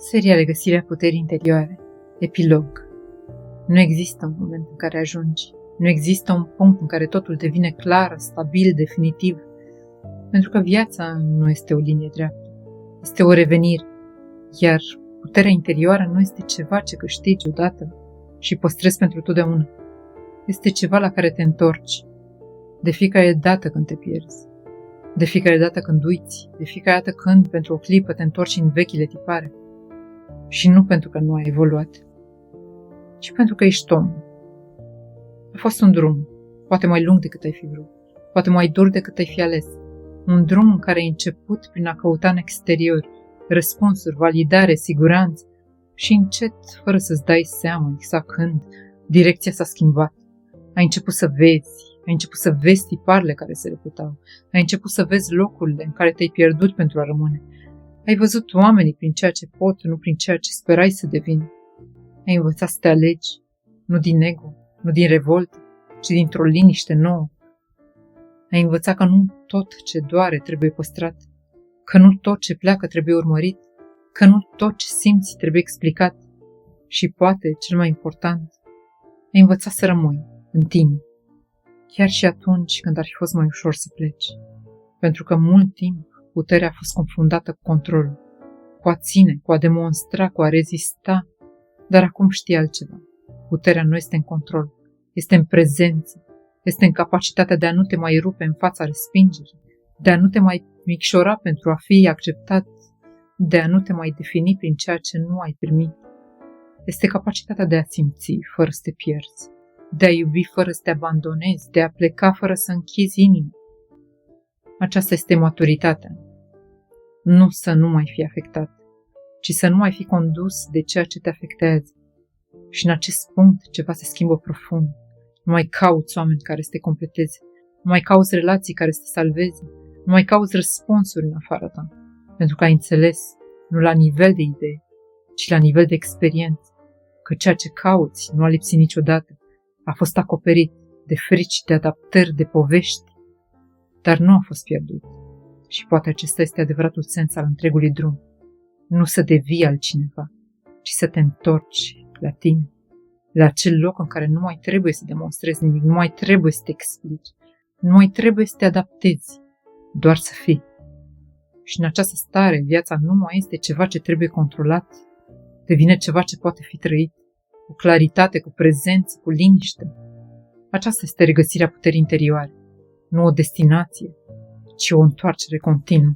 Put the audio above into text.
Seria Regăsirea puterii interioare. Epilog. Nu există un moment în care ajungi. Nu există un punct în care totul devine clar, stabil, definitiv. Pentru că viața nu este o linie dreaptă. Este o revenire. Iar puterea interioară nu este ceva ce câștigi odată și păstrezi pentru totdeauna. Este ceva la care te întorci. De fiecare dată când te pierzi. De fiecare dată când uiți. De fiecare dată când, pentru o clipă, te întorci în vechile tipare. Și nu pentru că nu ai evoluat, ci pentru că ești om. A fost un drum, poate mai lung decât ai fi vrut, poate mai dur decât ai fi ales. Un drum în care ai început prin a căuta în exterior răspunsuri, validare, siguranță și încet, fără să-ți dai seama exact când, direcția s-a schimbat. Ai început să vezi tiparele care se repetau, ai început să vezi locurile în care te-ai pierdut pentru a rămâne. Ai văzut oamenii prin ceea ce pot, nu prin ceea ce sperai să devină. Ai învățat să te alegi, nu din ego, nu din revoltă, ci dintr-o liniște nouă. Ai învățat că nu tot ce doare trebuie păstrat, că nu tot ce pleacă trebuie urmărit, că nu tot ce simți trebuie explicat. Și poate, cel mai important, ai învățat să rămâi în tine, chiar și atunci când ar fi fost mai ușor să pleci. Pentru că mult timp puterea a fost confundată cu controlul, cu a ține, cu a demonstra, cu a rezista. Dar acum știi altceva. Puterea nu este în control, este în prezență, este în capacitatea de a nu te mai rupe în fața respingerii, de a nu te mai micșora pentru a fi acceptat, de a nu te mai defini prin ceea ce nu ai primit. Este capacitatea de a simți fără să te pierzi, de a iubi fără să te abandonezi, de a pleca fără să închizi inima. Aceasta este maturitatea. Nu să nu mai fii afectat, ci să nu mai fi condus de ceea ce te afectează. Și în acest punct ceva se schimbă profund. Nu mai cauți oameni care să te completeze, nu mai cauți relații care să te salveze, nu mai cauți răspunsuri în afara ta, pentru că ai înțeles, nu la nivel de idee, ci la nivel de experiență, că ceea ce cauți nu a lipsit niciodată, a fost acoperit de frici, de adaptări, de povești, dar nu a fost pierdut. Și poate acesta este adevăratul sens al întregului drum. Nu să devii altcineva, ci să te întorci la tine, la acel loc în care nu mai trebuie să demonstrezi nimic, nu mai trebuie să te explici, nu mai trebuie să te adaptezi, doar să fii. Și în această stare, viața nu mai este ceva ce trebuie controlat, devine ceva ce poate fi trăit, cu claritate, cu prezență, cu liniște. Aceasta este regăsirea puterii interioare, nu o destinație, ci o întoarcere continuă.